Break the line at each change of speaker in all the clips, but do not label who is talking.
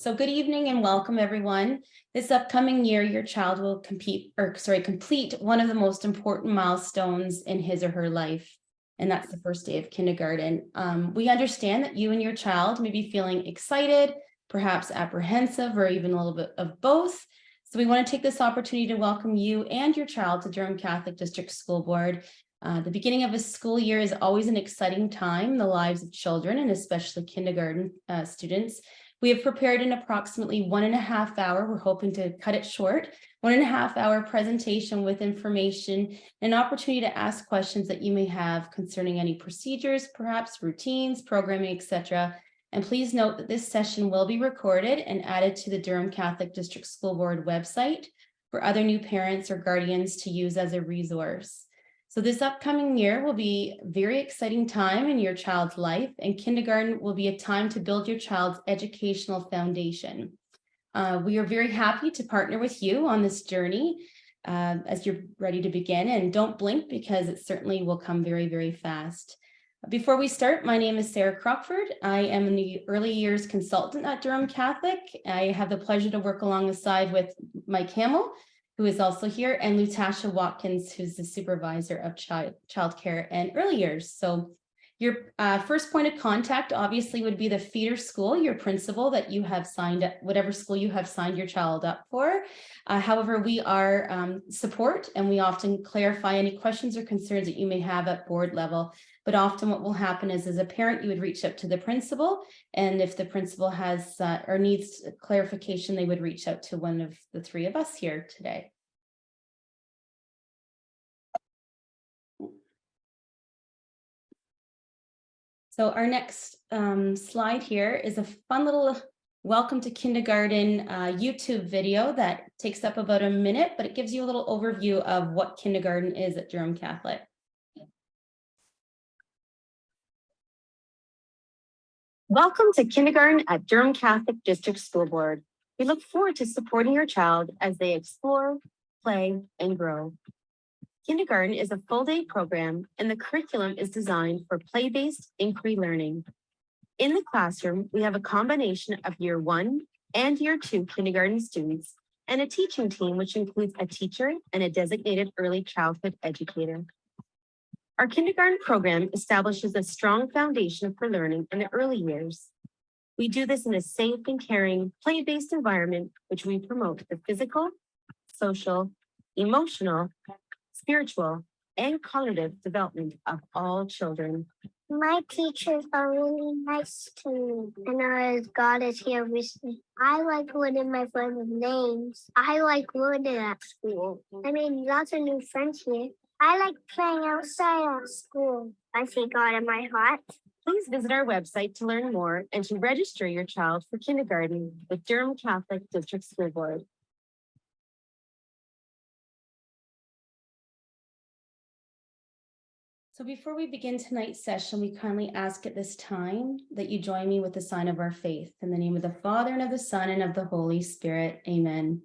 So good evening and welcome everyone. This upcoming year, your child will complete one of the most important milestones in his or her life. And that's the first day of kindergarten. We understand that you and your child may be feeling excited, perhaps apprehensive, or even a little bit of both. So we want to take this opportunity to welcome you and your child to Durham Catholic District School Board. The beginning of a school year is always an exciting time in the lives of children and especially kindergarten students. We have prepared an approximately 1.5 hour, we're hoping to cut it short, 1.5 hour presentation with information, an opportunity to ask questions that you may have concerning any procedures, perhaps routines, programming, etc. And please note that this session will be recorded and added to the Durham Catholic District School Board website for other new parents or guardians to use as a resource. So this upcoming year will be a very exciting time in your child's life, and kindergarten will be a time to build your child's educational foundation. We are very happy to partner with you on this journey as you're ready to begin, and don't blink because it certainly will come very, very fast. Before we start, my name is Sarah Crockford. I am the early years consultant at Durham Catholic. I have the pleasure to work alongside with Mike Hamill, who is also here, and Lutasha Watkins, who's the supervisor of childcare and early years. So your first point of contact obviously would be the feeder school, your principal that you have signed up, whatever school you have signed your child up for. However, we are support, and we often clarify any questions or concerns that you may have at board level. But often what will happen is, as a parent, you would reach out to the principal, and if the principal has or needs clarification, they would reach out to one of the three of us here today. So our next slide here is a fun little welcome to kindergarten YouTube video that takes up about a minute, but it gives you a little overview of what kindergarten is at Durham Catholic.
Welcome to kindergarten at Durham Catholic District School Board. We look forward to supporting your child as they explore, play, and grow. Kindergarten is a full-day program, and the curriculum is designed for play-based inquiry learning. In the classroom, we have a combination of Year 1 and Year 2 kindergarten students and a teaching team, which includes a teacher and a designated early childhood educator. Our kindergarten program establishes a strong foundation for learning in the early years. We do this in a safe and caring, play-based environment, which we promote the physical, social, emotional, spiritual, and cognitive development of all children.
My teachers are really nice to me, and our God is here with me. I like learning my friends' names. I like learning at school. I made lots of new friends here. I like playing outside at school. I see God in my heart.
Please visit our website to learn more and to register your child for kindergarten with Durham Catholic District School Board.
So before we begin tonight's session, we kindly ask at this time that you join me with the sign of our faith. In the name of the Father, and of the Son, and of the Holy Spirit. Amen.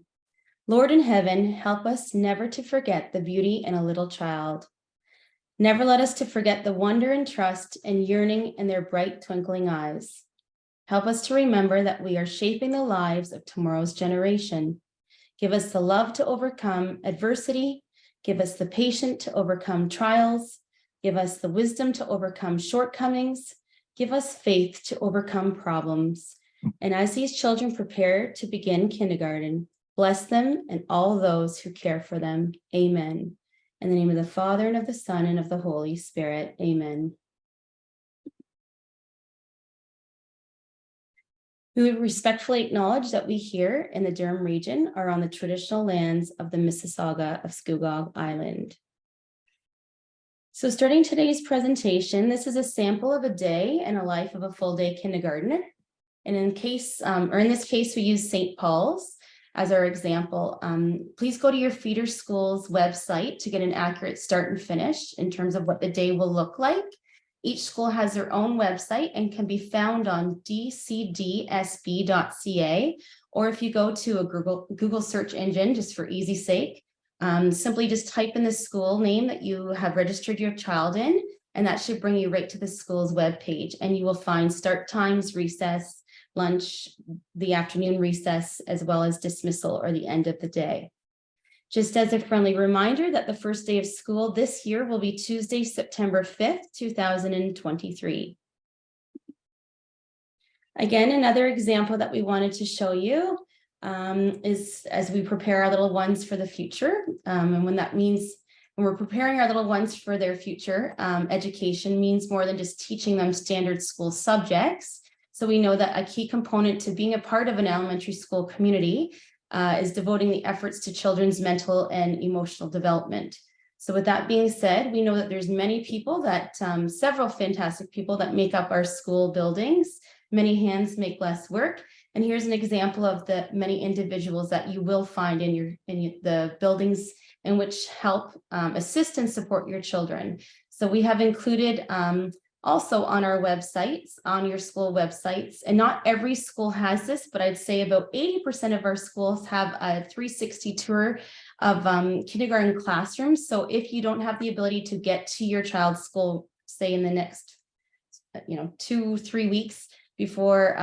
Lord in heaven, help us never to forget the beauty in a little child. Never let us to forget the wonder and trust and yearning in their bright twinkling eyes. Help us to remember that we are shaping the lives of tomorrow's generation. Give us the love to overcome adversity. Give us the patience to overcome trials. Give us the wisdom to overcome shortcomings. Give us faith to overcome problems. And as these children prepare to begin kindergarten, bless them and all those who care for them. Amen. In the name of the Father, and of the Son, and of the Holy Spirit. Amen. We respectfully acknowledge that we here in the Durham region are on the traditional lands of the Mississauga of Scugog Island. So starting today's presentation, this is a sample of a day in a life of a full-day kindergartner. And in this case, we use St. Paul's as our example. Please go to your feeder school's website to get an accurate start and finish in terms of what the day will look like. Each school has their own website and can be found on dcdsb.ca, or if you go to a Google search engine, just for easy sake, simply just type in the school name that you have registered your child in, and that should bring you right to the school's webpage, and you will find start times, recess, lunch, the afternoon recess, as well as dismissal or the end of the day. Just as a friendly reminder that the first day of school this year will be Tuesday, September 5th, 2023. Again, another example that we wanted to show you is as we prepare our little ones for the future. And when that means when we're preparing our little ones for their future, education means more than just teaching them standard school subjects. So we know that a key component to being a part of an elementary school community is devoting the efforts to children's mental and emotional development. So with that being said, we know that there's many people that, several fantastic people that make up our school buildings. Many hands make less work. And here's an example of the many individuals that you will find in the buildings in which help assist and support your children. So we have included also on our websites, on your school websites, and not every school has this, but I'd say about 80% of our schools have a 360 tour of kindergarten classrooms. So if you don't have the ability to get to your child's school, say in the next 2-3 weeks before,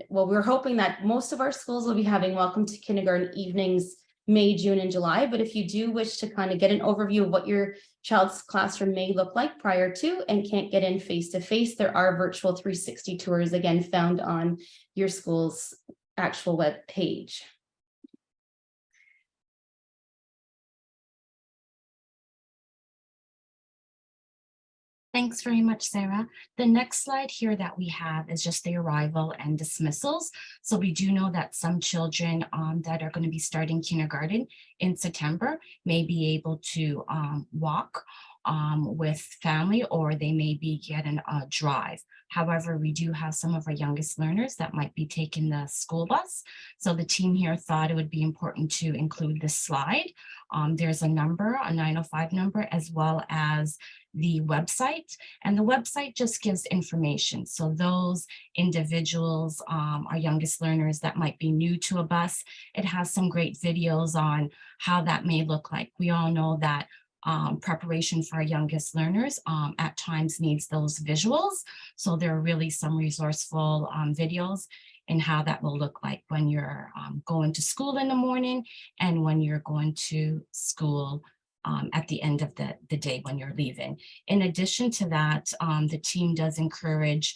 well, we're hoping that most of our schools will be having welcome to kindergarten evenings May, June, and July. But if you do wish to kind of get an overview of what your child's classroom may look like prior to and can't get in face-to-face, there are virtual 360 tours, again, found on your school's actual web page.
Thanks very much, Sarah. The next slide here that we have is just the arrival and dismissals. So we do know that some children that are going to be starting kindergarten in September may be able to walk with family, or they may be getting a drive. However, we do have some of our youngest learners that might be taking the school bus. So the team here thought it would be important to include this slide. There's a number, a 905 number, as well as the website, and the website just gives information. So those individuals, our youngest learners that might be new to a bus, it has some great videos on how that may look like. We all know that preparation for our youngest learners at times needs those visuals. So there are really some resourceful videos in how that will look like when you're going to school in the morning and when you're going to school at the end of the day when you're leaving. In addition to that, the team does encourage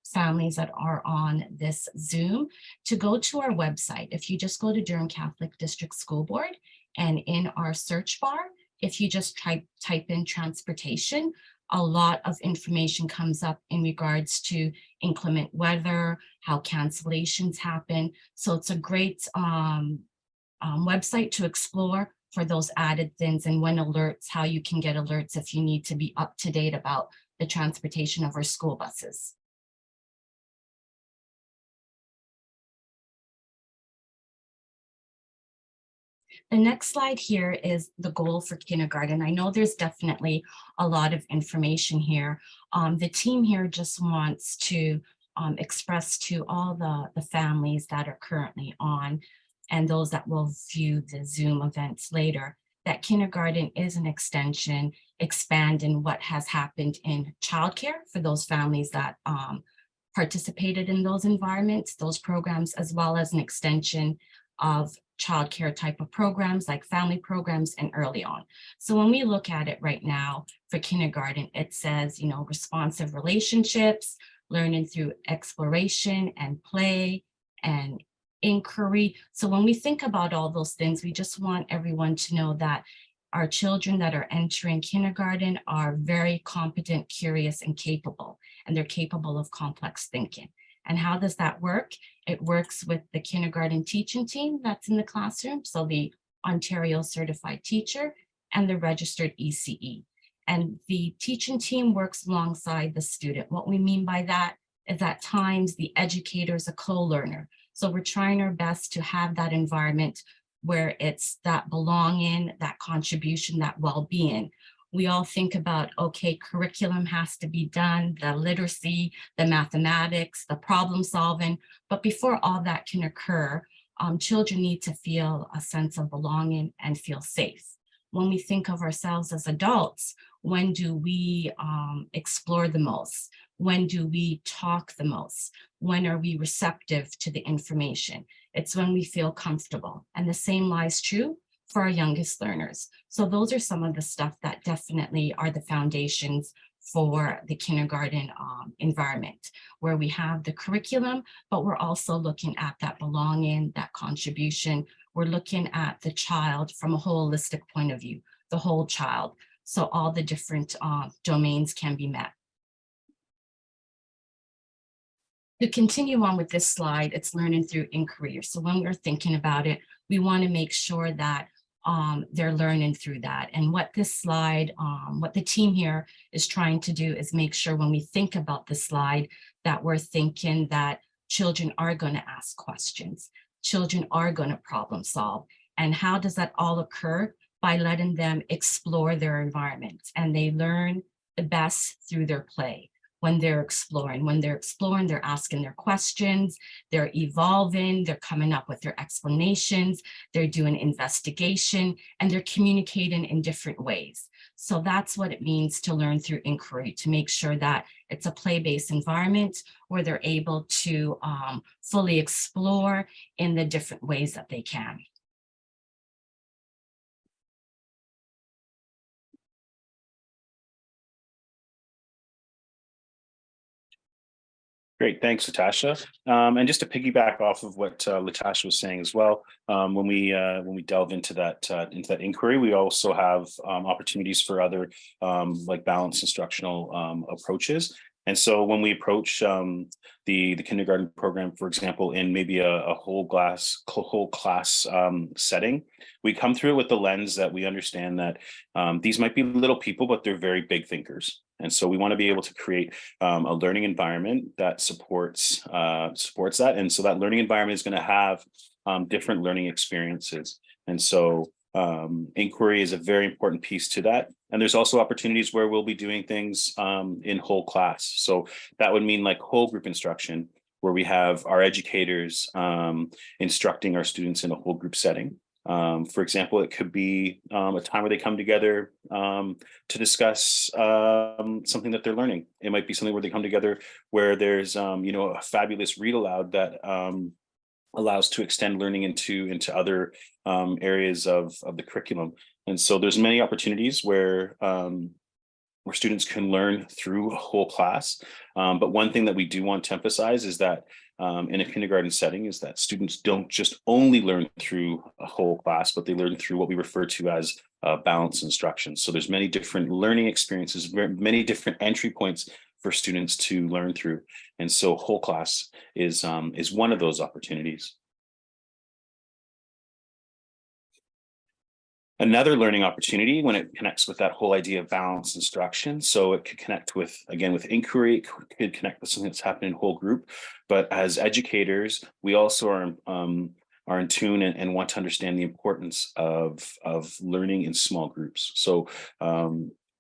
families that are on this Zoom to go to our website. If you just go to Durham Catholic District School Board, and in our search bar, if you just type in transportation, a lot of information comes up in regards to inclement weather, how cancellations happen. So it's a great website to explore for those added things, and when alerts, how you can get alerts if you need to be up to date about the transportation of our school buses. The next slide here is the goal for kindergarten. I know there's definitely a lot of information here. The team here just wants to express to all the families that are currently on and those that will view the Zoom events later, that kindergarten is an extension, expanding what has happened in childcare for those families that participated in those environments, those programs, as well as an extension of childcare type of programs like family programs and early on. So when we look at it right now for kindergarten, it says, responsive relationships, learning through exploration and play and inquiry. So when we think about all those things, we just want everyone to know that our children that are entering kindergarten are very competent, curious, and capable, and they're capable of complex thinking. And how does that work? It works with the kindergarten teaching team that's in the classroom, so the Ontario certified teacher and the registered ECE. And the teaching team works alongside the student. What we mean by that is at times the educator is a co-learner. So we're trying our best to have that environment where it's that belonging, that contribution, that well-being. We all think about, okay, curriculum has to be done, the literacy, the mathematics, the problem solving. But before all that can occur, children need to feel a sense of belonging and feel safe. When we think of ourselves as adults, when do we explore the most? When do we talk the most? When are we receptive to the information? It's when we feel comfortable. And the same lies true for our youngest learners. So those are some of the stuff that definitely are the foundations for the kindergarten environment, where we have the curriculum, but we're also looking at that belonging, that contribution. We're looking at the child from a holistic point of view, the whole child. So all the different domains can be met. To continue on with this slide, it's learning through inquiry. So when we're thinking about it, we want to make sure that they're learning through that. And what this slide, what the team here is trying to do is make sure when we think about the slide that we're thinking that children are going to ask questions, children are going to problem solve. And how does that all occur? By letting them explore their environment, and they learn the best through their play. When they're exploring, they're asking their questions, they're evolving, they're coming up with their explanations, they're doing investigation, and they're communicating in different ways. So that's what it means to learn through inquiry, to make sure that it's a play-based environment where they're able to fully explore in the different ways that they can.
Great, thanks, Latasha. And just to piggyback off of what Latasha was saying as well, when we delve into that inquiry, we also have opportunities for other like balanced instructional approaches. And so when we approach the kindergarten program, for example, in maybe a whole class setting, we come through it with the lens that we understand that these might be little people, but they're very big thinkers. And so we want to be able to create a learning environment that supports that. And so that learning environment is going to have different learning experiences. And so inquiry is a very important piece to that. And there's also opportunities where we'll be doing things in whole class. So that would mean like whole group instruction, where we have our educators instructing our students in a whole group setting. For example, it could be a time where they come together to discuss something that they're learning. It might be something where they come together where there's a fabulous read aloud that allows to extend learning into other areas of the curriculum. And so there's many opportunities where students can learn through a whole class. But one thing that we do want to emphasize is that in a kindergarten setting is that students don't just only learn through a whole class, but they learn through what we refer to as balanced instruction. So there's many different learning experiences, many different entry points for students to learn through. And so whole class is one of those opportunities. Another learning opportunity when it connects with that whole idea of balanced instruction. So it could connect with, again, with inquiry, it could connect with something that's happening in whole group. But as educators, we also are in tune and want to understand the importance of learning in small groups. So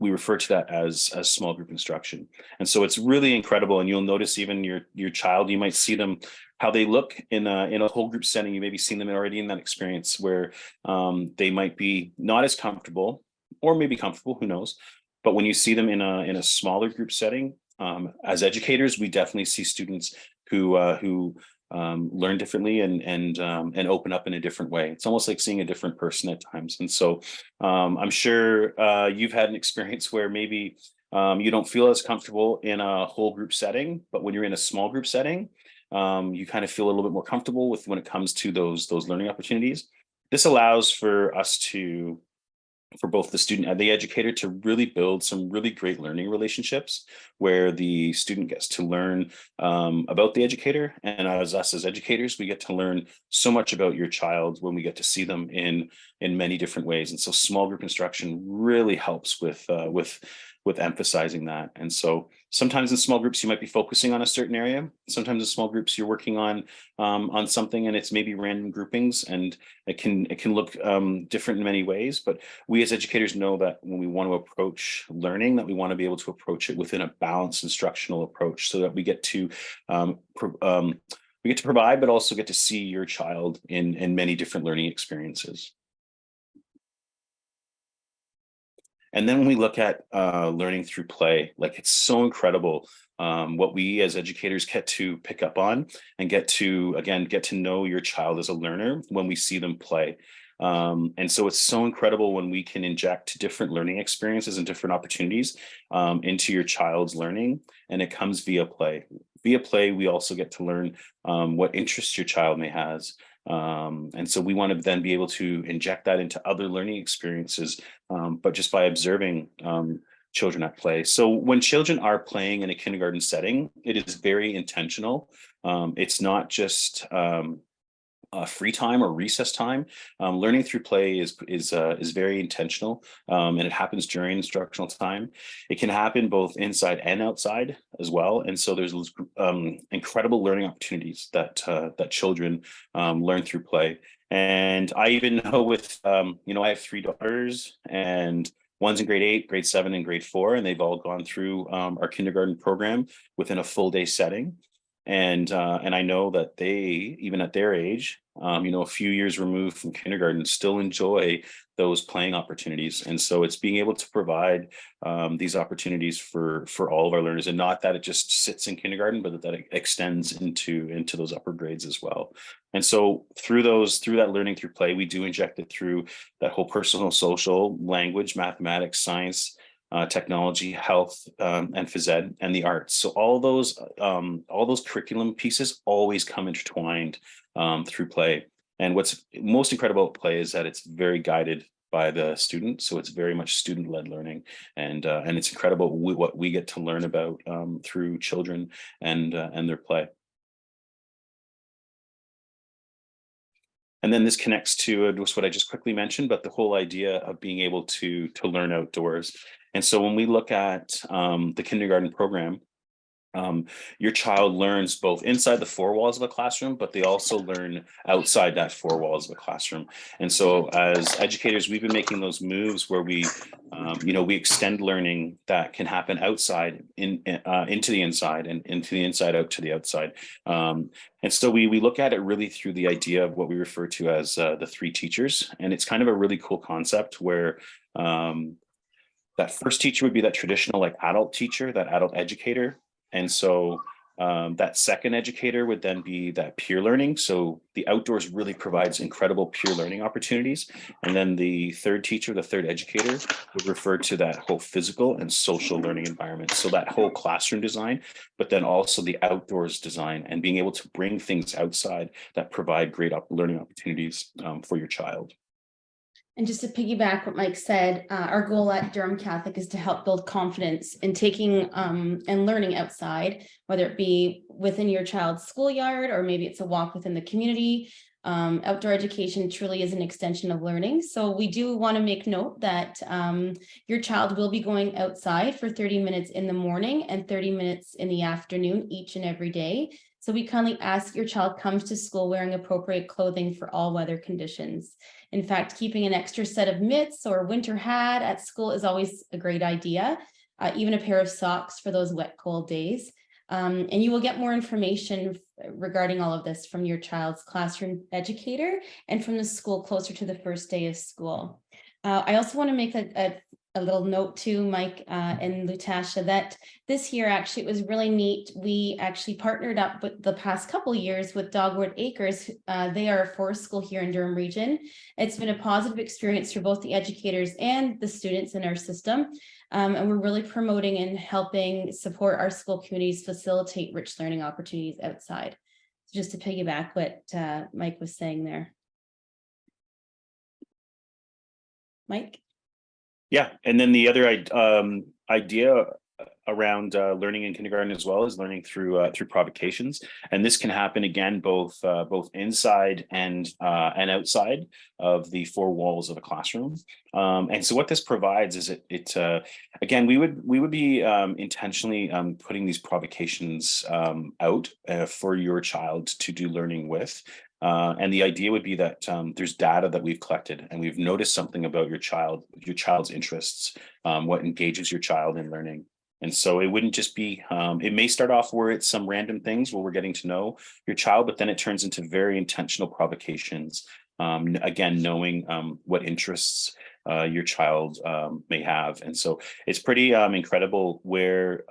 we refer to that as small group instruction. And so it's really incredible. And you'll notice even your child, you might see them, how they look in a whole group setting. You maybe seen them already in that experience where they might be not as comfortable, or maybe comfortable, who knows. But when you see them in a smaller group setting, as educators, we definitely see students who learn differently and open up in a different way. It's almost like seeing a different person at times. And so I'm sure you've had an experience where maybe you don't feel as comfortable in a whole group setting, but when you're in a small group setting, you kind of feel a little bit more comfortable with when it comes to those learning opportunities. This allows for us for both the student and the educator to really build some really great learning relationships where the student gets to learn about the educator. And as us as educators, we get to learn so much about your child when we get to see them in many different ways. And so small group instruction really helps with emphasizing that. And so sometimes in small groups, you might be focusing on a certain area. Sometimes in small groups, you're working on something and it's maybe random groupings, and it can look different in many ways. But we as educators know that when we want to approach learning, that we want to be able to approach it within a balanced instructional approach, so that we get to provide, but also get to see your child in many different learning experiences. And then when we look at learning through play, like it's so incredible what we as educators get to pick up on and get to, again, get to know your child as a learner when we see them play. And so it's so incredible when we can inject different learning experiences and different opportunities into your child's learning, and it comes via play. Via play, we also get to learn what interests your child may has. And so we want to then be able to inject that into other learning experiences, but just by observing children at play. So when children are playing in a kindergarten setting, it is very intentional. It's not just free time or recess time. Learning through play is very intentional, and it happens during instructional time. It can happen both inside and outside as well. And so there's incredible learning opportunities that that children learn through play. And I even know with I have 3 daughters, and one's in grade 8, grade 7, and grade 4, and they've all gone through our kindergarten program within a full day setting. And I know that they, even at their age, a few years removed from kindergarten, still enjoy those playing opportunities. And so it's being able to provide these opportunities for all of our learners, and not that it just sits in kindergarten, but that it extends into those upper grades as well. And so through that learning through play, we do inject it through that whole personal, social, language, mathematics, science, technology, health, and phys ed, and the arts. So all those curriculum pieces always come intertwined through play. And what's most incredible about play is that it's very guided by the student. So it's very much student-led learning, and it's incredible what we get to learn about through children and their play. And then this connects to just what I just quickly mentioned, but the whole idea of being able to learn outdoors. And so when we look at the kindergarten program, your child learns both inside the 4 walls of a classroom, but they also learn outside that 4 walls of a classroom. And so as educators, we've been making those moves where we extend learning that can happen outside into the inside, and into the inside out to the outside. And so we look at it really through the idea of what we refer to as the 3 teachers. And it's kind of a really cool concept where that first teacher would be that traditional like adult teacher, that adult educator. And so that second educator would then be that peer learning. So the outdoors really provides incredible peer learning opportunities. And then the third teacher, the third educator, would refer to that whole physical and social learning environment. So that whole classroom design, but then also the outdoors design, and being able to bring things outside that provide great learning opportunities for your child.
And just to piggyback what Mike said, our goal at Durham Catholic is to help build confidence in taking and learning outside, whether it be within your child's schoolyard or maybe it's a walk within the community. Outdoor education truly is an extension of learning. So we do want to make note that your child will be going outside for 30 minutes in the morning and 30 minutes in the afternoon each and every day. So we kindly ask your child comes to school wearing appropriate clothing for all weather conditions. In fact, keeping an extra set of mitts or winter hat at school is always a great idea, even a pair of socks for those wet, cold days. And you will get more information regarding all of this from your child's classroom educator and from the school closer to the first day of school. I also want to make a little note to Mike and Lutasha that this year actually it was really neat. We actually partnered up with the past couple years with Dogwood Acres. They are a forest school here in Durham region. It's been a positive experience for both the educators and the students in our system. And we're really promoting and helping support our school communities facilitate rich learning opportunities outside. So just to piggyback what Mike was saying there. Mike?
Yeah, and then the other idea around learning in kindergarten as well is learning through provocations, and this can happen again both inside and outside of the 4 walls of a classroom. And so what this provides is it again we would be intentionally putting these provocations out for your child to do learning with. And the idea would be that there's data that we've collected, and we've noticed something about your child's interests, what engages your child in learning. And so it wouldn't just be, it may start off where it's some random things where we're getting to know your child, but then it turns into very intentional provocations again, knowing what interests your child may have. And so it's pretty incredible where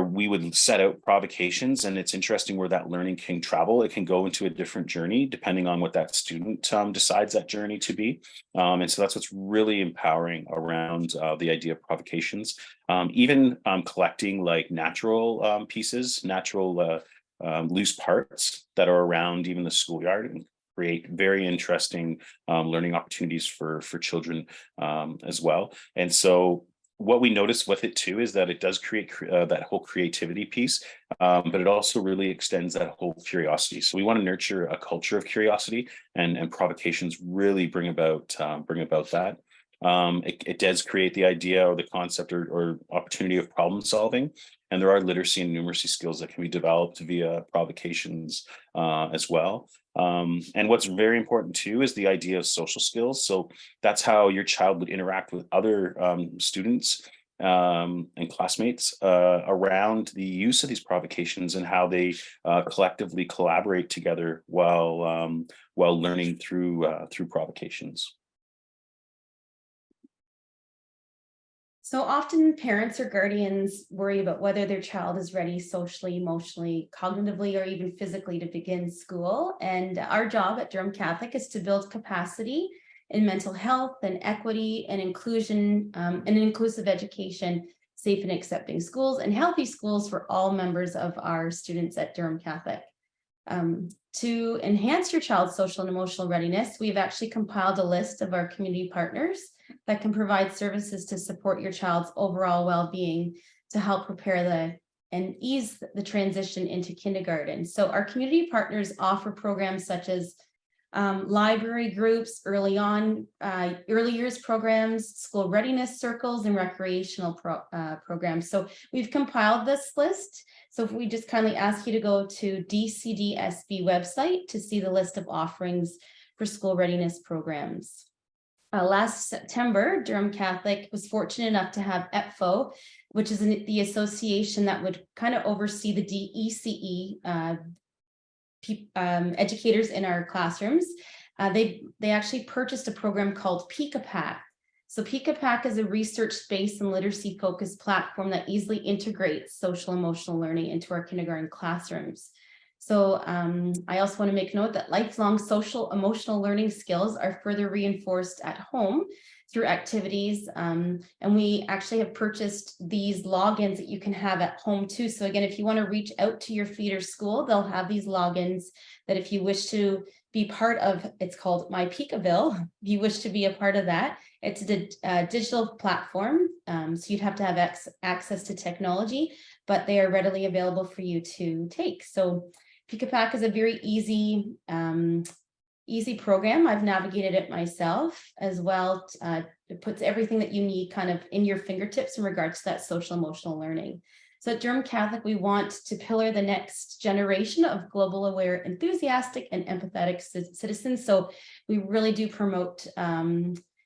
we would set out provocations, and it's interesting where that learning can travel. It can go into a different journey depending on what that student decides that journey to be. And so that's what's really empowering around the idea of provocations. Even collecting like natural pieces, natural loose parts that are around even the schoolyard, and create very interesting learning opportunities for children as well. And so what we notice with it too is that it does create that whole creativity piece, but it also really extends that whole curiosity. So we want to nurture a culture of curiosity, and provocations really bring about that. It does create the idea or the concept or opportunity of problem solving, and there are literacy and numeracy skills that can be developed via provocations as well. And what's very important too is the idea of social skills. So that's how your child would interact with other students and classmates around the use of these provocations, and how they collectively collaborate together while learning through provocations.
So often parents or guardians worry about whether their child is ready socially, emotionally, cognitively, or even physically to begin school. And our job at Durham Catholic is to build capacity in mental health and equity and inclusion and inclusive education, safe and accepting schools, and healthy schools for all members of our students at Durham Catholic. To enhance your child's social and emotional readiness, we've actually compiled a list of our community partners that can provide services to support your child's overall well-being, to help prepare and ease the transition into kindergarten. So our community partners offer programs such as library groups, early years programs, school readiness circles, and recreational programs. So we've compiled this list. So if we just kindly ask you to go to DCDSB website to see the list of offerings for school readiness programs. Last September, Durham Catholic was fortunate enough to have EPFO, which is the association that would kind of oversee the DECE educators in our classrooms. They actually purchased a program called PICA-PAC. So PICA-PAC is a research-based and literacy-focused platform that easily integrates social emotional learning into our kindergarten classrooms. So I also want to make note that lifelong social emotional learning skills are further reinforced at home through activities. And we actually have purchased these logins that you can have at home too. So again, if you want to reach out to your feeder school, they'll have these logins that if you wish to be part of, it's called My Peekaville. If you wish to be a part of that, it's a digital platform. So you'd have to have access to technology, but they are readily available for you to take. So PICA-PAC is a very easy program. I've navigated it myself as well. It puts everything that you need kind of in your fingertips in regards to that social emotional learning. So at Durham Catholic, we want to pillar the next generation of global aware, enthusiastic, and empathetic citizens. So we really do promote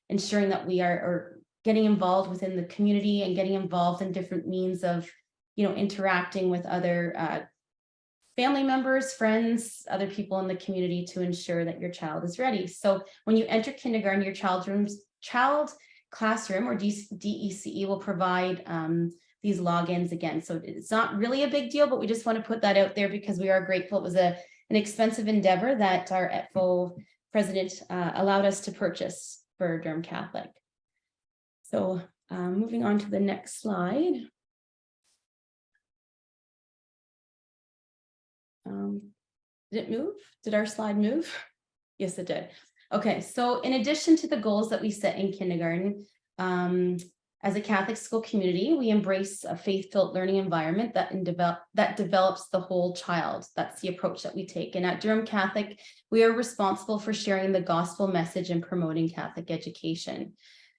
ensuring that we are getting involved within the community and getting involved in different means of, interacting with other family members, friends, other people in the community to ensure that your child is ready. So when you enter kindergarten, your child classroom or DECE will provide these logins again. So it's not really a big deal, but we just want to put that out there because we are grateful. It was an expensive endeavor that our EPFO president allowed us to purchase for Durham Catholic. So moving on to the next slide. Did it move? Did our slide move? Yes, it did. Okay, so in addition to the goals that we set in kindergarten, as a Catholic school community, we embrace a faith-filled learning environment that develops the whole child. That's the approach that we take. And at Durham Catholic, we are responsible for sharing the gospel message and promoting Catholic education.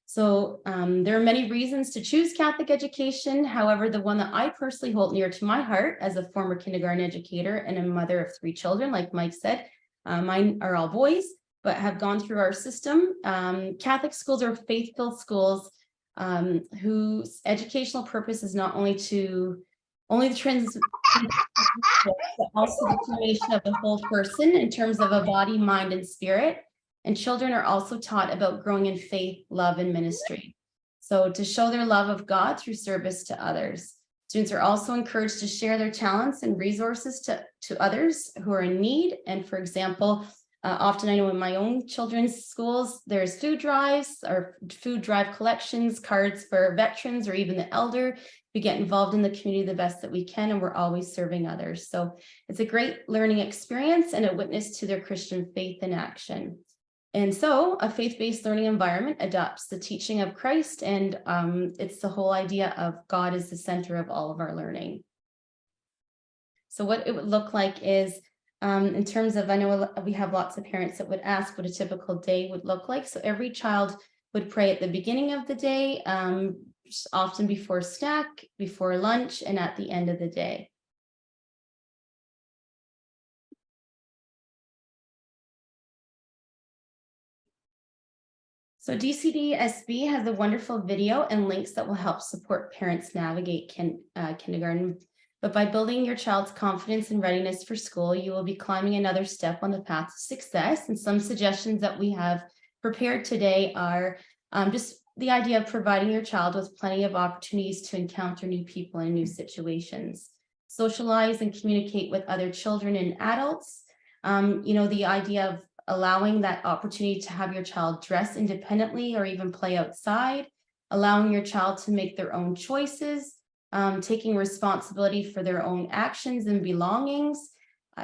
So there are many reasons to choose Catholic education. However, the one that I personally hold near to my heart as a former kindergarten educator and a mother of 3 children, like Mike said, mine are all boys, but have gone through our system. Catholic schools are faith-filled schools whose educational purpose is not only to but also the formation of the whole person in terms of a body, mind, and spirit. And children are also taught about growing in faith, love, and ministry. So to show their love of God through service to others. Students are also encouraged to share their talents and resources to others who are in need. And for example, often I know in my own children's schools, there's food drives or food drive collections, cards for veterans or even the elder. We get involved in the community the best that we can, and we're always serving others. So it's a great learning experience and a witness to their Christian faith in action. And so a faith-based learning environment adopts the teaching of Christ, and it's the whole idea of God is the center of all of our learning. So what it would look like is, in terms of, I know we have lots of parents that would ask what a typical day would look like. So every child would pray at the beginning of the day, often before snack, before lunch, and at the end of the day. So DCD-SB has a wonderful video and links that will help support parents navigate kindergarten. But by building your child's confidence and readiness for school, you will be climbing another step on the path to success. And some suggestions that we have prepared today are just the idea of providing your child with plenty of opportunities to encounter new people and new situations. Socialize and communicate with other children and adults. The idea of allowing that opportunity to have your child dress independently or even play outside, allowing your child to make their own choices, taking responsibility for their own actions and belongings,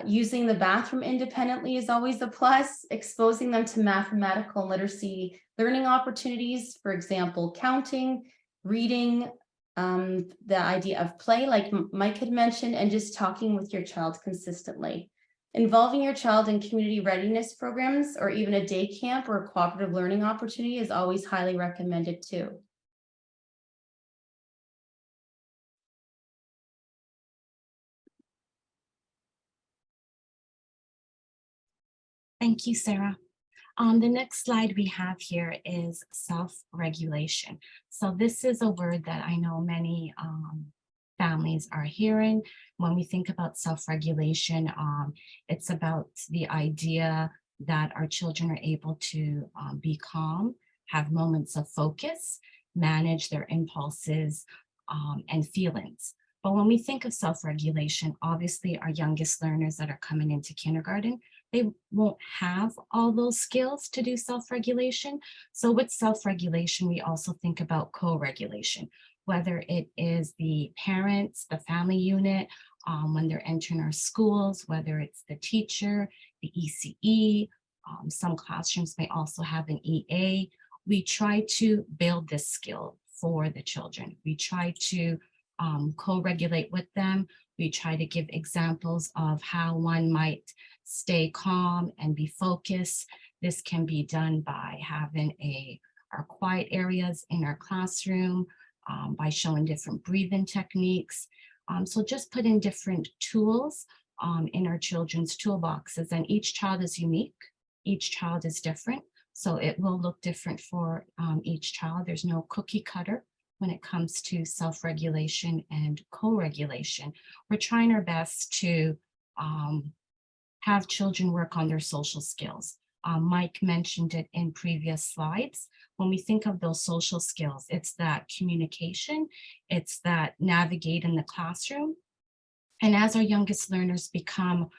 using the bathroom independently is always a plus, exposing them to mathematical and literacy learning opportunities, for example, counting, reading, the idea of play, like Mike had mentioned, and just talking with your child consistently. Involving your child in community readiness programs or even a day camp or a cooperative learning opportunity is always highly recommended too.
Thank you, Sarah. The next slide we have here is self-regulation. So this is a word that I know many families are hearing. When we think about self-regulation, it's about the idea that our children are able to be calm, have moments of focus, manage their impulses and feelings. But when we think of self-regulation, obviously our youngest learners that are coming into kindergarten, they won't have all those skills to do self-regulation. So with self-regulation, we also think about co-regulation, whether it is the parents, the family unit, when they're entering our schools, whether it's the teacher, the ECE, some classrooms may also have an EA. We try to build this skill for the children. We try to co-regulate with them. We try to give examples of how one might stay calm and be focused. This can be done by having our quiet areas in our classroom, by showing different breathing techniques. So just put in different tools in our children's toolboxes, and each child is unique. Each child is different. So it will look different for each child. There's no cookie cutter when it comes to self-regulation and co-regulation. We're trying our best to have children work on their social skills. Mike mentioned it in previous slides. When we think of those social skills, it's that communication, it's that navigate in the classroom. And as our youngest learners become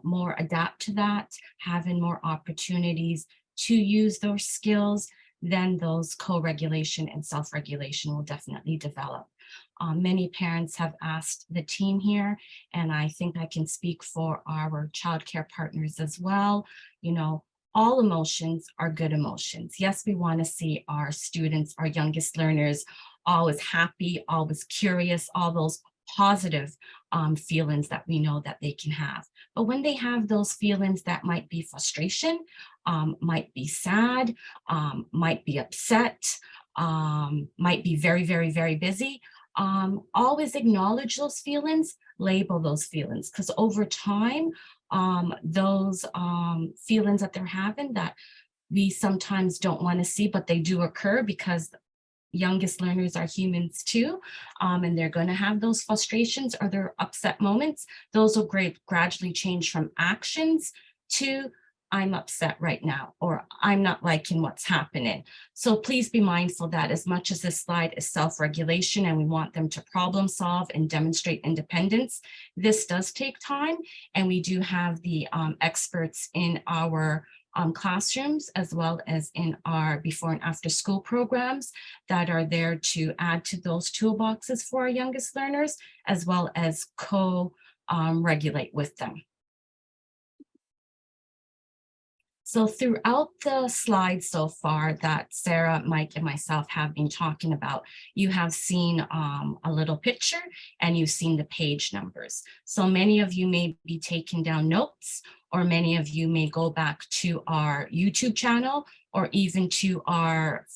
more adapt to that, having more opportunities to use those skills, then those co-regulation and self-regulation will definitely develop. Many parents have asked the team here, and I think I can speak for our childcare partners as well. All emotions are good emotions. Yes, we want to see our students, our youngest learners, always happy, always curious, all those positive feelings that we know that they can have. But when they have those feelings that might be frustration, might be sad, might be upset, might be very, very, very busy, always acknowledge those feelings, label those feelings, because over time, those feelings that they're having that we sometimes don't want to see, but they do occur because youngest learners are humans too, and they're going to have those frustrations or their upset moments. Those will gradually change from actions to I'm upset right now, or I'm not liking what's happening. So please be mindful that as much as this slide is self-regulation and we want them to problem solve and demonstrate independence, this does take time. And we do have the experts in our classrooms as well as in our before and after school programs that are there to add to those toolboxes for our youngest learners, as well as co-regulate with them. So throughout the slides so far that Sarah, Mike, and myself have been talking about, you have seen a little picture and you've seen the page numbers. So many of you may be taking down notes, or many of you may go back to our YouTube channel, or even to our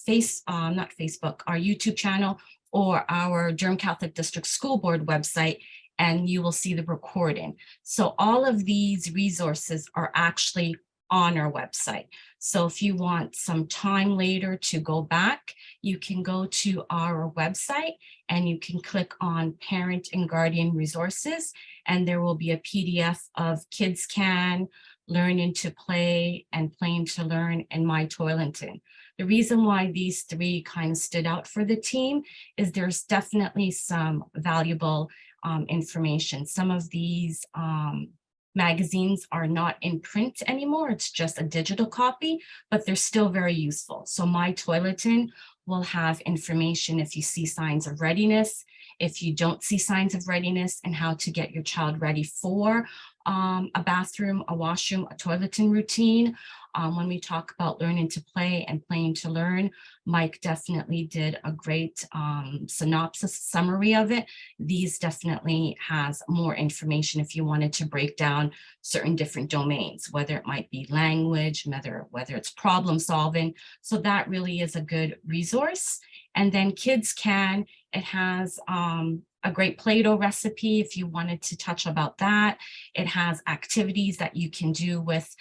not Facebook, our YouTube channel, or our Durham Catholic District School Board website, and you will see the recording. So all of these resources are actually on our website. So if you want some time later to go back, you can go to our website and you can click on Parent and Guardian Resources, and there will be a PDF of Kids Can, Learning to Play, and Playing to Learn, and My Toileting. The reason why these three kind of stood out for the team is there's definitely some valuable information. Some of these magazines are not in print anymore. It's just a digital copy, but they're still very useful. So My Toileting will have information if you see signs of readiness, if you don't see signs of readiness, and how to get your child ready for a bathroom, a washroom, a toileting routine. When we talk about Learning to Play and Playing to Learn, Mike definitely did a great synopsis summary of it. These definitely has more information if you wanted to break down certain different domains, whether it might be language, whether it's problem solving. So that really is a good resource. And then Kids Can, it has a great Play-Doh recipe if you wanted to touch about that. It has activities that you can do with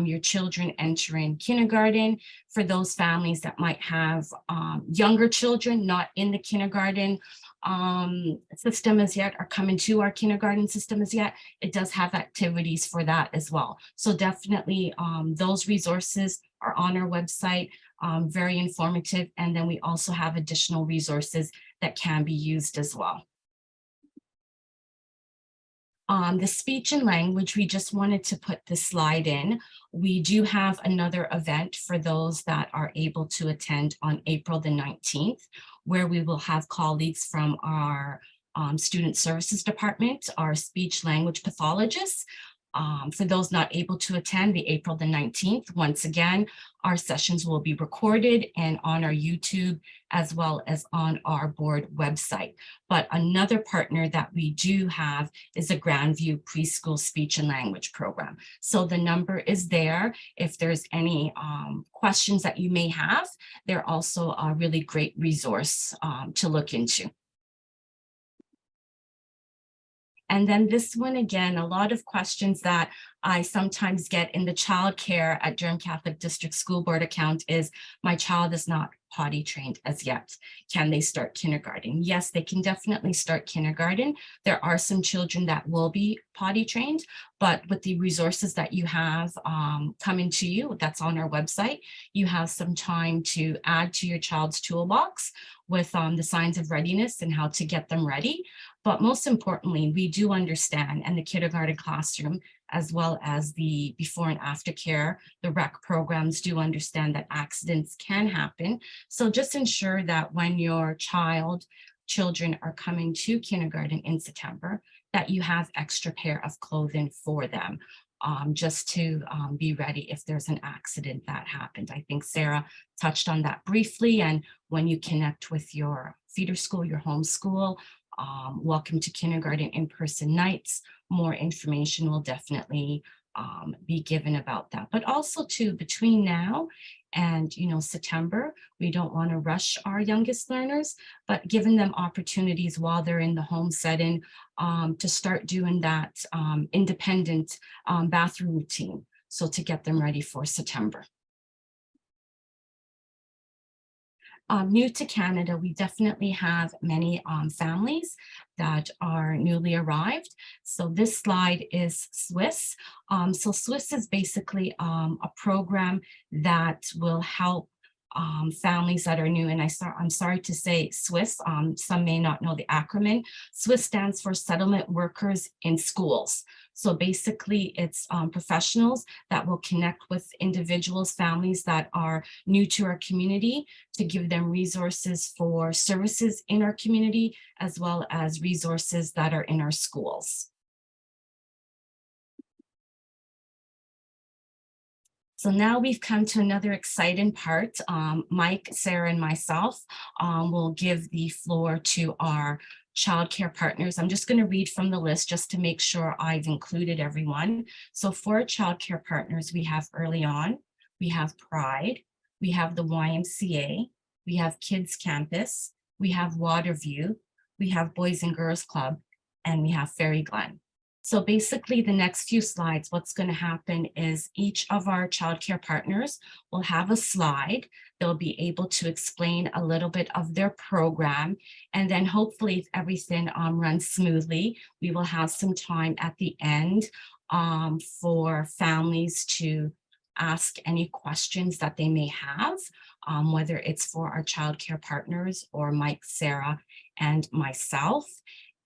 your children entering kindergarten. For those families that might have younger children not in the kindergarten system as yet, or coming to our kindergarten system as yet, it does have activities for that as well. So definitely those resources are on our website, very informative. And then we also have additional resources that can be used as well. The speech and language, we just wanted to put this slide in. We do have another event for those that are able to attend on April the 19th, where we will have colleagues from our Student Services Department, our speech language pathologists. For those not able to attend the April the 19th, once again, our sessions will be recorded and on our YouTube as well as on our board website. But another partner that we do have is a Grandview Preschool Speech and Language Program. So the number is there. If there's any questions that you may have, they're also a really great resource to look into. And then this one, again, a lot of questions that I sometimes get in the childcare at Durham Catholic District School Board account is, my child is not potty trained as yet. Can they start kindergarten? Yes, they can definitely start kindergarten. There are some children that will be potty trained, but with the resources that you have coming to you, that's on our website, you have some time to add to your child's toolbox with the signs of readiness and how to get them ready. But most importantly, we do understand, and the kindergarten classroom, as well as the before and after care, the rec programs do understand that accidents can happen. So just ensure that when your children are coming to kindergarten in September, that you have extra pair of clothing for them, just to be ready if there's an accident that happened. I think Sarah touched on that briefly. And when you connect with your feeder school, your home school, welcome to kindergarten in-person nights, more information will definitely be given about that. But also too, between now and September, we don't want to rush our youngest learners, but giving them opportunities while they're in the home setting to start doing that independent bathroom routine, so to get them ready for September. new to Canada, we definitely have many families that are newly arrived. So this slide is Swiss. So Swiss is basically a program that will help families that are new. And I'm sorry to say Swiss, some may not know the acronym. Swiss stands for Settlement Workers in Schools. So basically it's professionals that will connect with individuals, families that are new to our community to give them resources for services in our community, as well as resources that are in our schools. So now we've come to another exciting part. Mike, Sarah, and myself will give the floor to our childcare partners. I'm just going to read from the list just to make sure I've included everyone. So for our childcare partners, we have Early On, we have Pride, we have the YMCA, we have Kids Campus, we have Waterview, we have Boys and Girls Club, and we have Fairy Glen. So basically the next few slides, what's going to happen is each of our childcare partners will have a slide. They'll be able to explain a little bit of their program. And then hopefully if everything runs smoothly, we will have some time at the end for families to ask any questions that they may have, whether it's for our childcare partners or Mike, Sarah, and myself.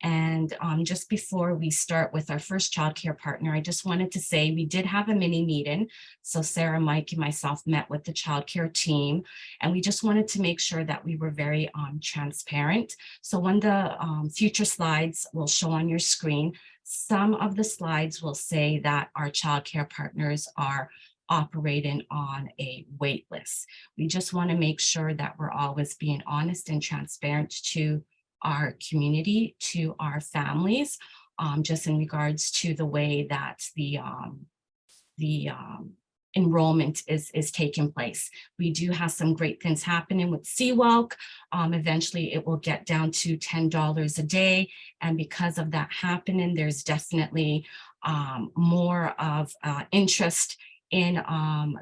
And just before we start with our first childcare partner, I just wanted to say we did have a mini meeting. So Sarah, Mike, and myself met with the childcare team, and we just wanted to make sure that we were very transparent. So when the future slides will show on your screen, some of the slides will say that our childcare partners are operating on a wait list. We just want to make sure that we're always being honest and transparent to our community, to our families, just in regards to the way that the enrollment is taking place. We do have some great things happening with CWELC. Eventually it will get down to $10 a day. And because of that happening, there's definitely more of interest in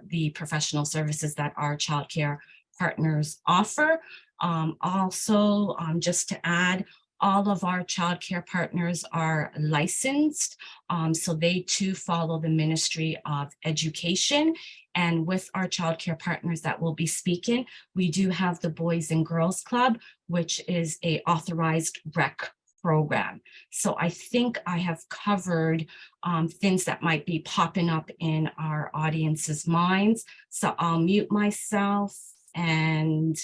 the professional services that our childcare partners offer. Also, just to add, all of our childcare partners are licensed, so they too follow the Ministry of Education. And with our childcare partners that will be speaking, we do have the Boys and Girls Club, which is a authorized rec program. So I think I have covered things that might be popping up in our audience's minds. So I'll mute myself and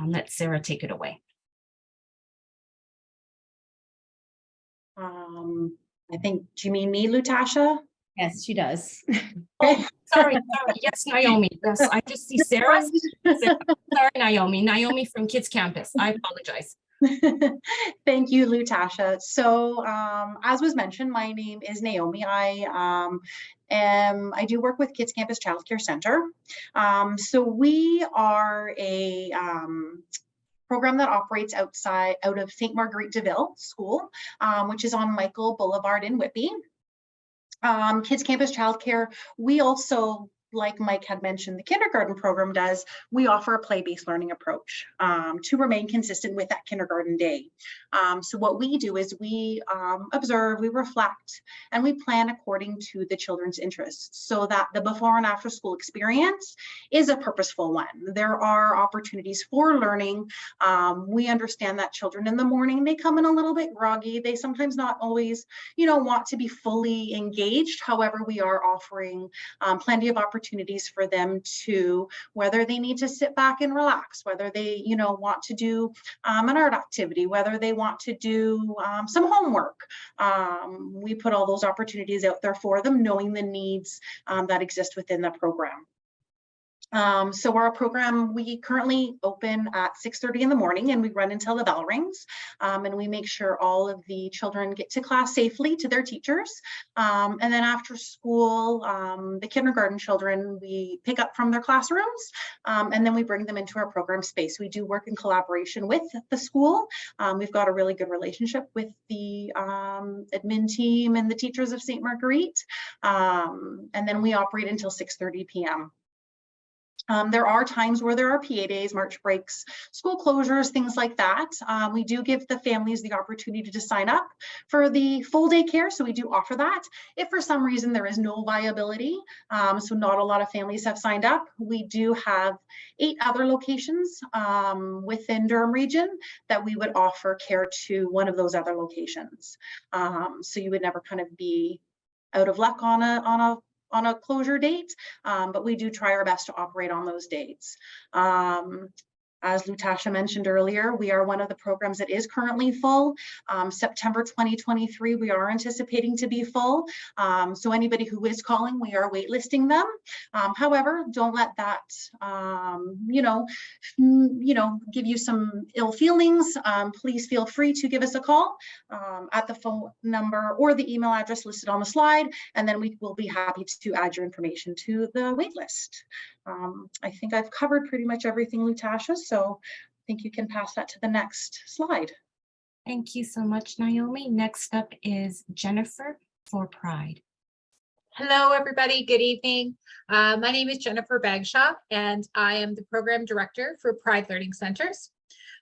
let Sarah take it away.
I think, do you mean me, Lutasha?
Yes, she does.
Oh, sorry. Yes, Naomi. Yes, I just see Sarah. Sorry, Naomi. Naomi from Kids Campus. I apologize.
Thank you, Lutasha. So as was mentioned, my name is Naomi. I do work with Kids Campus Childcare Center. So we are a program that operates out of St. Marguerite de Ville School, which is on Michael Boulevard in Whitby. Kids Campus Childcare, we also, like Mike had mentioned, the kindergarten program does, we offer a play-based learning approach to remain consistent with that kindergarten day. So what we do is we observe, we reflect, and we plan according to the children's interests so that the before and after school experience is a purposeful one. There are opportunities for learning. We understand that children in the morning, they come in a little bit groggy. They sometimes not always, want to be fully engaged. However, we are offering plenty of opportunities for them to, whether they need to sit back and relax, whether they, want to do an art activity, whether they want to do some homework. We put all those opportunities out there for them, knowing the needs that exist within the program. So our program, we currently open at 6:30 in the morning and we run until the bell rings. And we make sure all of the children get to class safely to their teachers. And then after school, the kindergarten children, we pick up from their classrooms and then we bring them into our program space. We do work in collaboration with the school. We've got a really good relationship with the admin team and the teachers of St. Marguerite. And then we operate until 6:30 p.m. There are times where there are PA days, March breaks, school closures, things like that. We do give the families the opportunity to sign up for the full day care. So we do offer that. If for some reason there is no viability, so not a lot of families have signed up, we do have 8 other locations within Durham region that we would offer care to one of those other locations. So you would never kind of be out of luck on a closure date, but we do try our best to operate on those dates. As Lutasha mentioned earlier, we are one of the programs that is currently full. September 2023, we are anticipating to be full. So anybody who is calling, we are waitlisting them. However, don't let that, give you some ill feelings. Please feel free to give us a call at the phone number or the email address listed on the slide, and then we will be happy to add your information to the wait list. I think I've covered pretty much everything, Lutasha, so I think you can pass that to the next slide.
Thank you so much, Naomi. Next up is Jennifer for Pride.
Hello, everybody. Good evening. My name is Jennifer Bagshaw, and I am the program director for Pride Learning Centers.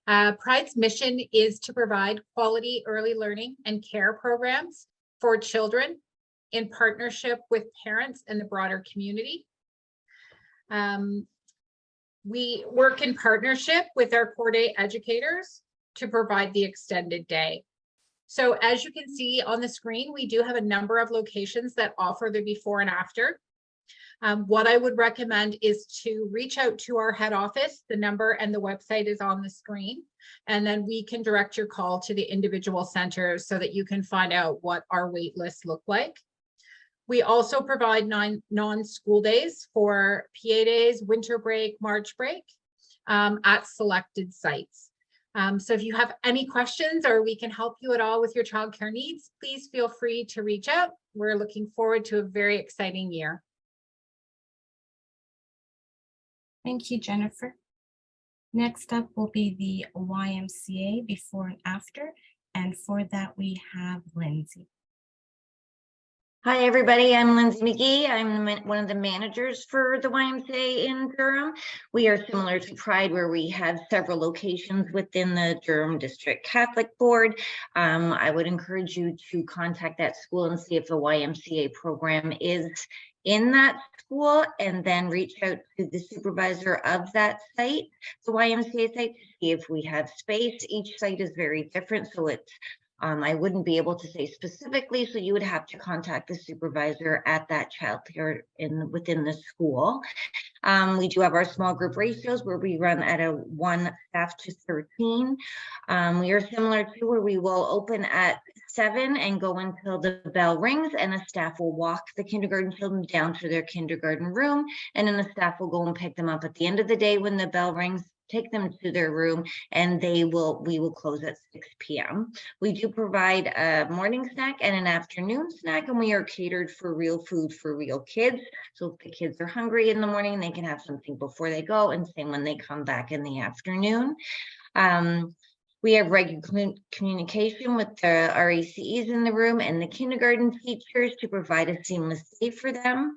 Pride's mission is to provide quality early learning and care programs for children in partnership with parents and the broader community. We work in partnership with our core day educators to provide the extended day. So as you can see on the screen, we do have a number of locations that offer the before and after. What I would recommend is to reach out to our head office. The number and the website is on the screen, and then we can direct your call to the individual centers so that you can find out what our wait lists look like. We also provide non-school days for PA days, winter break, March break at selected sites. So if you have any questions or we can help you at all with your childcare needs, please feel free to reach out. We're looking forward to a very exciting year.
Thank you, Jennifer. Next up will be the YMCA before and after, and for that we have Lindsay.
Hi, everybody. I'm Lindsay McGee. I'm one of the managers for the YMCA in Durham. We are similar to Pride, where we have several locations within the Durham District Catholic Board. I would encourage you to contact that school and see if the YMCA program is in that school, and then reach out to the supervisor of that site, the YMCA site, to see if we have space. Each site is very different, so it's I wouldn't be able to say specifically, so you would have to contact the supervisor at that childcare within the school. We do have our small group ratios where we run at a 1 staff to 13. We are similar to where we will open at 7 and go until the bell rings, and the staff will walk the kindergarten children down to their kindergarten room, and then the staff will go and pick them up at the end of the day when the bell rings, take them to their room, and we will close at 6 p.m. We do provide a morning snack and an afternoon snack, and we are catered for real food for real kids. So if the kids are hungry in the morning, they can have something before they go, and same when they come back in the afternoon. We have regular communication with the RACEs in the room and the kindergarten teachers to provide a seamless day for them.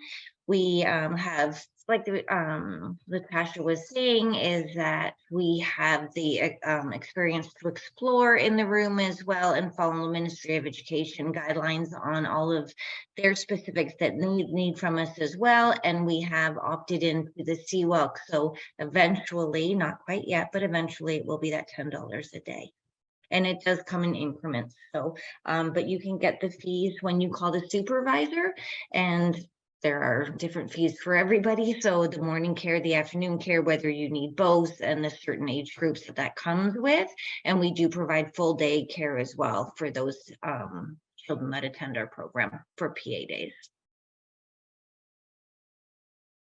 We have, like Lutasha was saying, is that we have the experience to explore in the room as well, and follow Ministry of Education guidelines on all of their specifics that need from us as well. And we have opted into the CWELC, so eventually, not quite yet, but eventually it will be that $10 a day. And it does come in increments. So, but you can get the fees when you call the supervisor, and there are different fees for everybody. So the morning care, the afternoon care, whether you need both, and the certain age groups that comes with. And we do provide full day care as well for those children that attend our program for PA days.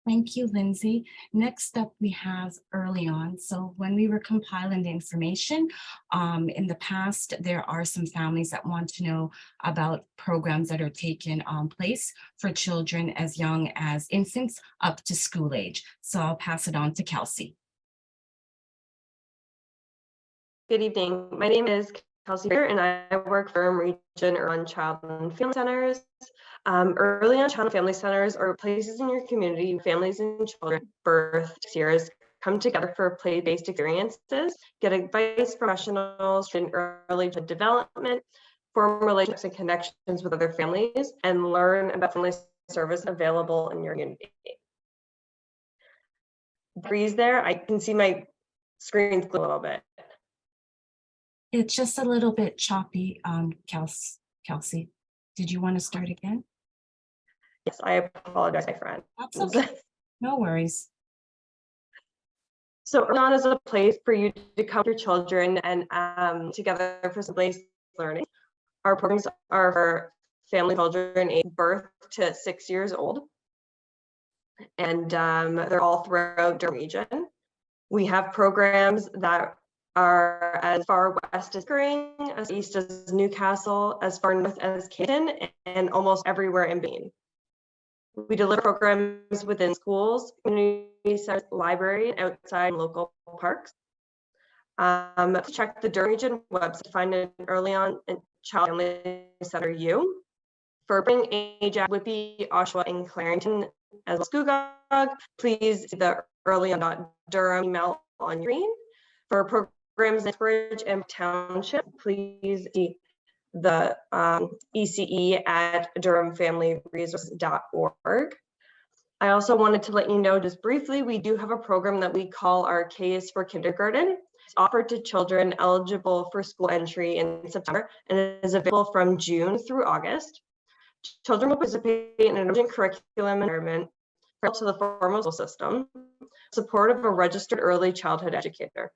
Thank you, Lindsay. Next up, we have early on. So when we were compiling the information, in the past, there are some families that want to know about programs that are taking place for children as young as infants up to school age. So I'll pass it on to Kelsey.
Good evening. My name is Kelsey and I work for Region Urban Child and Family Centers. Early on child and family centers are places in your community, families and children birth years come together for play-based experiences, get advice from professionals in early childhood development, form relationships and connections with other families, and learn about family service available in your community. Breeze there, I can see my screen a little bit.
It's just a little bit choppy, Kelsey. Did you want to start again?
Yes, I apologize, my friend.
That's okay. No worries.
So early on is a place for you to come with your children and together for some place learning. Our programs are for family children aged birth to 6 years old. And they're all throughout Durham region. We have programs that are as far west as Pickering, as east as Newcastle, as far north as Canton, and almost everywhere in between. We deliver programs within schools, community centers, libraries, and outside local parks. Check the Durham Region website to find an early on child family center you. For Bring, Ajax, Whitby, Oshawa, and Clarington, as well as Scugog, please see the earlyon.durham email on your screen. For programs in Bridge and Township, please see the ECE at durhamfamilyresource.org. I also wanted to let you know just briefly, we do have a program that we call our K is for Kindergarten. It's offered to children eligible for school entry in September and it is available from June through August. Children will participate in an emergent curriculum environment to the formal school system, support of a registered early childhood educator.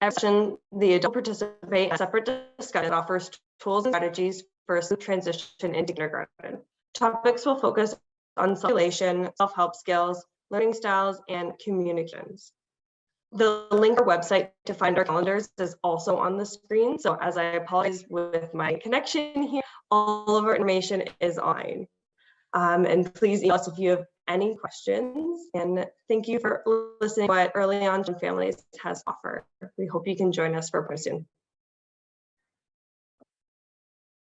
The adult participate in a separate discussion that offers tools and strategies for a smooth transition into kindergarten. Topics will focus on self-regulation, self-help skills, learning styles, and communications. The link to our website to find our calendars is also on the screen. So as I apologize with my connection here, all of our information is online. And please email us if you have any questions. And thank you for listening to what Early On Families has to offer. We hope you can join us for a soon.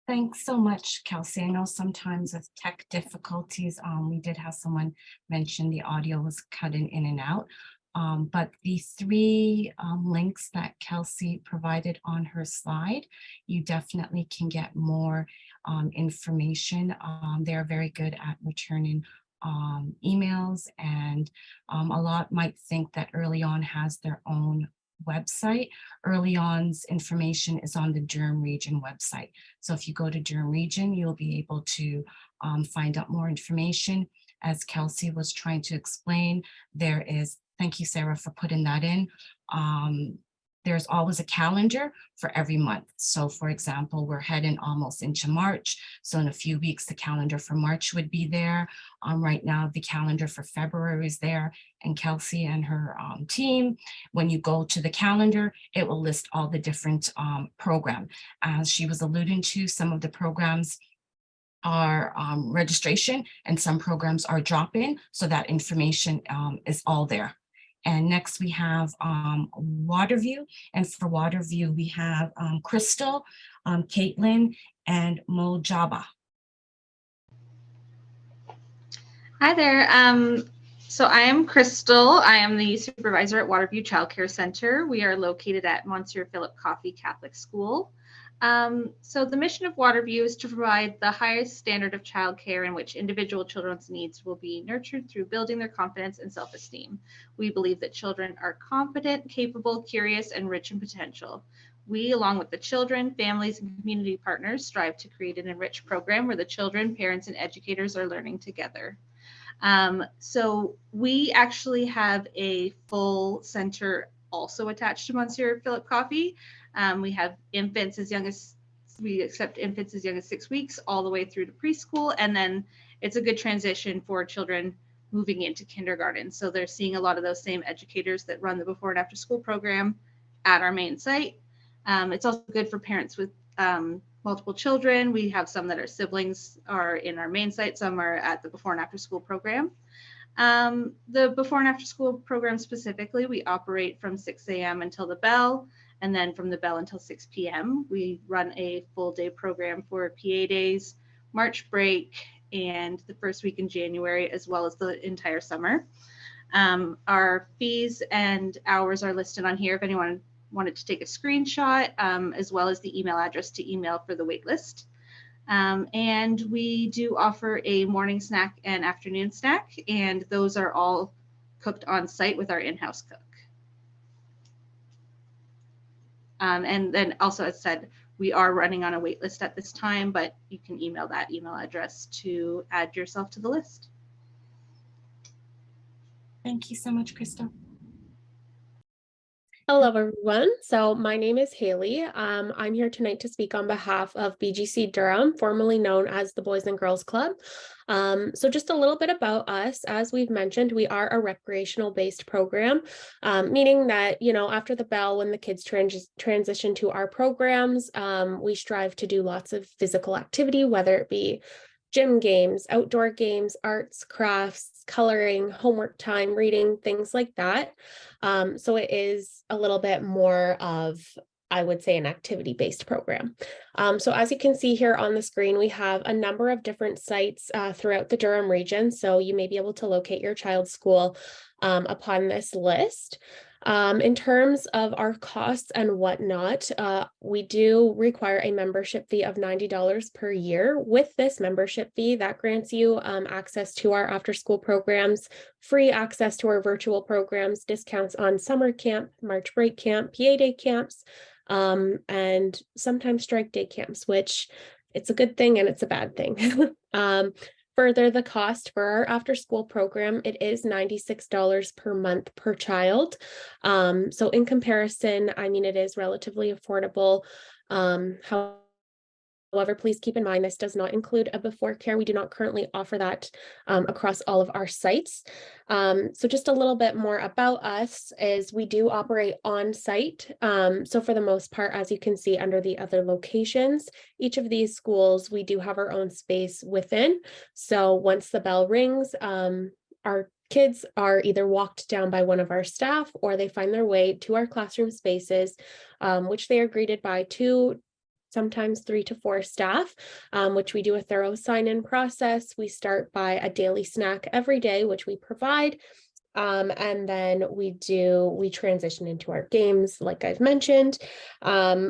Thanks so much, Kelsey. I know sometimes with tech difficulties, we did have someone mention the audio was cutting in and out. But the three links that Kelsey provided on her slide, you definitely can get more information. They're very good at returning emails, and a lot might think that Early On has their own website. Early On's information is on the Durham Region website. So if you go to Durham Region, you'll be able to find out more information. As Kelsey was trying to explain, there is, thank you, Sarah, for putting that in. There's always a calendar for every month. So for example, we're heading almost into March. So in a few weeks, the calendar for March would be there. Right now, the calendar for February is there. And Kelsey and her team, when you go to the calendar, it will list all the different programs. As she was alluding to, some of the programs are registration and some programs are drop-in. So that information is all there. And next we have Waterview. And for Waterview, we have Crystal, Caitlin, and Mojaba.
Hi there. So I am Crystal. I am the supervisor at Waterview Childcare Center. We are located at Monsieur Philip Coffey Catholic School. So the mission of Waterview is to provide the highest standard of childcare in which individual children's needs will be nurtured through building their confidence and self-esteem. We believe that children are competent, capable, curious, and rich in potential. We, along with the children, families, and community partners, strive to create an enriched program where the children, parents, and educators are learning together. So we actually have a full center also attached to Monsieur Philip Coffey. We have infants as young as, we accept infants as young as 6 weeks all the way through to preschool. And then it's a good transition for children moving into kindergarten. So they're seeing a lot of those same educators that run the before and after school program at our main site. It's also good for parents with multiple children. We have some that are siblings are in our main site. Some are at the before and after school program. The before and after school program specifically, we operate from 6 a.m. until the bell, and then from the bell until 6 p.m. We run a full day program for PA days, March break, and the first week in January, as well as the entire summer. Our fees and hours are listed on here if anyone wanted to take a screenshot, as well as the email address to email for the wait list. And we do offer a morning snack and afternoon snack, and those are all cooked on site with our in-house cook. And then also, as said, we are running on a wait list at this time, but you can email that email address to add yourself to the list.
Thank you so much, Crystal.
Hello, everyone. So my name is Haley. I'm here tonight to speak on behalf of BGC Durham, formerly known as the Boys and Girls Club. So just a little bit about us. As we've mentioned, we are a recreational based program, meaning that, you know, after the bell, when the kids transition to our programs, we strive to do lots of physical activity, whether it be gym games, outdoor games, arts, crafts, coloring, homework time, reading, things like that. So it is a little bit more of, I would say, an activity-based program. So as you can see here on the screen, we have a number of different sites throughout the Durham region. So you may be able to locate your child's school upon this list. In terms of our costs and whatnot, we do require a membership fee of $90 per year. With this membership fee, that grants you access to our after-school programs, free access to our virtual programs, discounts on summer camp, March break camp, PA day camps, and sometimes strike day camps, which it's a good thing and it's a bad thing. Further, the cost for our after-school program, it is $96 per month per child. So in comparison, I mean, it is relatively affordable. However, please keep in mind, this does not include a before care. We do not currently offer that across all of our sites. So just a little bit more about us is we do operate on site. So for the most part, as you can see under the other locations, each of these schools, we do have our own space within. So once the bell rings, our kids are either walked down by one of our staff or they find their way to our classroom spaces, which they are greeted by two, sometimes 3 to 4 staff, which we do a thorough sign-in process. We start by a daily snack every day, which we provide. And then we transition into our games, like I've mentioned.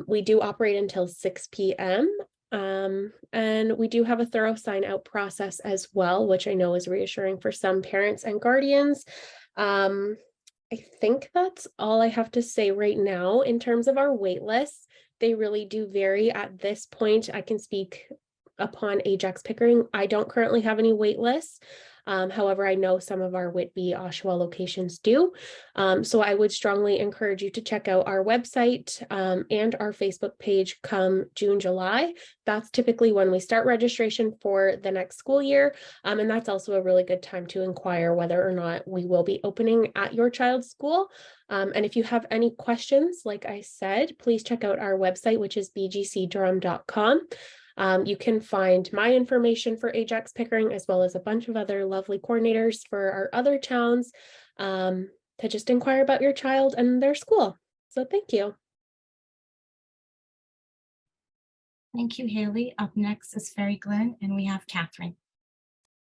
We do operate until 6 p.m. And we do have a thorough sign-out process as well, which I know is reassuring for some parents and guardians. I think that's all I have to say right now. In terms of our wait lists, they really do vary at this point. I can speak upon Ajax Pickering. I don't currently have any wait lists. However, I know some of our Whitby, Oshawa locations do. So I would strongly encourage you to check out our website and our Facebook page come June, July. That's typically when we start registration for the next school year. And that's also a really good time to inquire whether or not we will be opening at your child's school. And if you have any questions, like I said, please check out our website, which is bgcdurham.com. You can find my information for Ajax Pickering, as well as a bunch of other lovely coordinators for our other towns to just inquire about your child and their school. So thank you.
Thank you, Haley. Up next is Ferry Glen, and we have Catherine.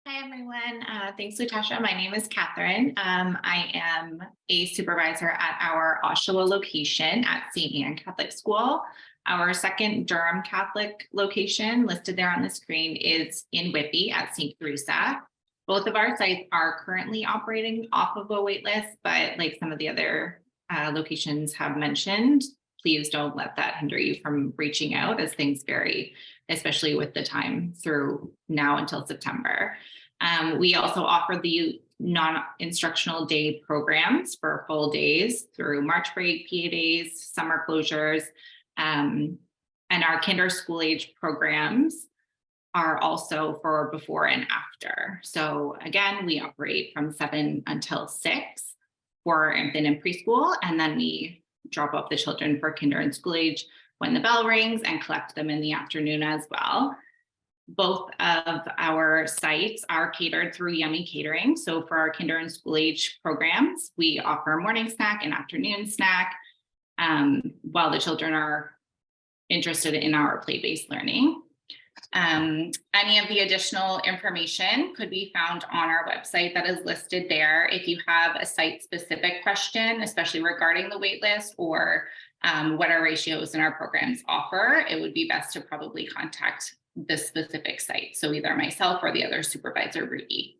Hi, everyone. Thanks, Lutasha. My name is Catherine. I am a supervisor at our Oshawa location at St. Anne Catholic School. Our second Durham Catholic location listed there on the screen is in Whitby at St. Teresa. Both of our sites are currently operating off of a wait list, but like some of the other locations have mentioned, please don't let that hinder you from reaching out as things vary, especially with the time through now until September. We also offer the non-instructional day programs for full days through March break, PA days, summer closures, and our kinder school age programs are also for before and after. So again, we operate from 7 until 6 for infant and preschool, and then we drop off the children for kinder and school age when the bell rings and collect them in the afternoon as well. Both of our sites are catered through Yummy Catering. So for our kinder and school age programs, we offer morning snack and afternoon snack while the children are interested in our play-based learning. Any of the additional information could be found on our website that is listed there. If you have a site-specific question, especially regarding the waitlist or what our ratios and our programs offer, it would be best to probably contact the specific site. So either myself or the other supervisor, Rudy.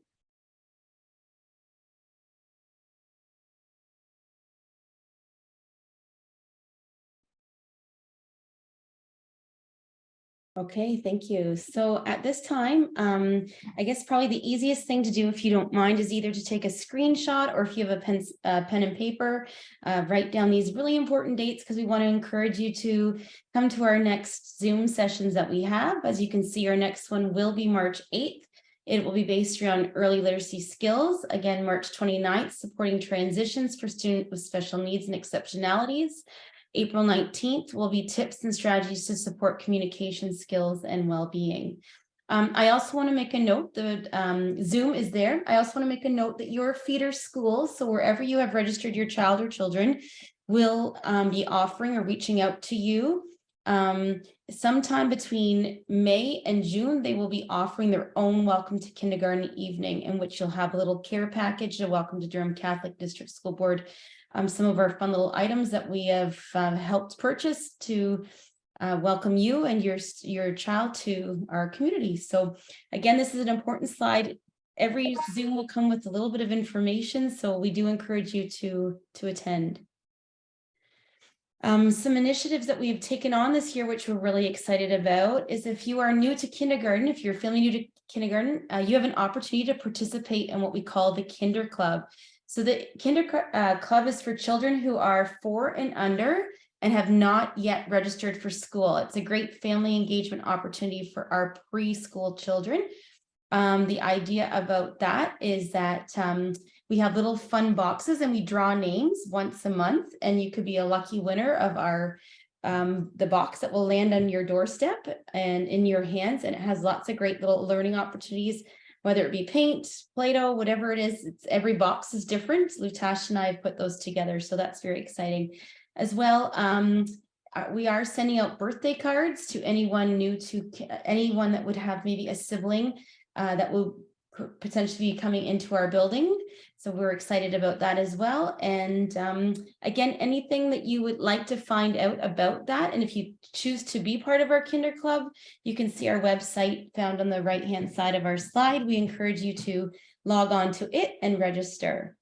Okay, thank you. So at this time, I guess probably the easiest thing to do, if you don't mind, is either to take a screenshot, or if you have a pen and paper, write down these really important dates, because we want to encourage you to come to our next Zoom sessions that we have. As you can see, our next one will be March 8th. It will be based around early literacy skills. Again, March 29th, supporting transitions for students with special needs and exceptionalities. April 19th will be tips and strategies to support communication skills and well-being. I also want to make a note that Zoom is there. I also want to make a note that your feeder schools, so wherever you have registered your child or children, will be offering or reaching out to you. Sometime between May and June, they will be offering their own Welcome to Kindergarten evening, in which you'll have a little care package, a Welcome to Durham Catholic District School Board, some of our fun little items that we have helped purchase to welcome you and your child to our community. So again, this is an important slide. Every Zoom will come with a little bit of information, so we do encourage you to attend. Some initiatives that we've taken on this year, which we're really excited about, is if you are new to kindergarten, if you're fairly new to kindergarten, you have an opportunity to participate in what we call the Kinder Club. So the Kinder Club is for children who are 4 and under and have not yet registered for school. It's a great family engagement opportunity for our preschool children. The idea about that is that we have little fun boxes and we draw names once a month, and you could be a lucky winner of our the box that will land on your doorstep and in your hands, and it has lots of great little learning opportunities, whether it be paint, Play-Doh, whatever it is. Every box is different. Lutash and I have put those together, so that's very exciting as well. We are sending out birthday cards to anyone new to anyone that would have maybe a sibling that will potentially be coming into our building. So we're excited about that as well. And again, anything that you would like to find out about that, and if you choose to be part of our Kinder Club, you can see our website found on the right-hand side of our slide. We encourage you to log on to it and register.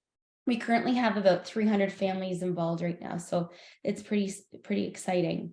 We currently have about 300 families involved right now, so it's pretty exciting.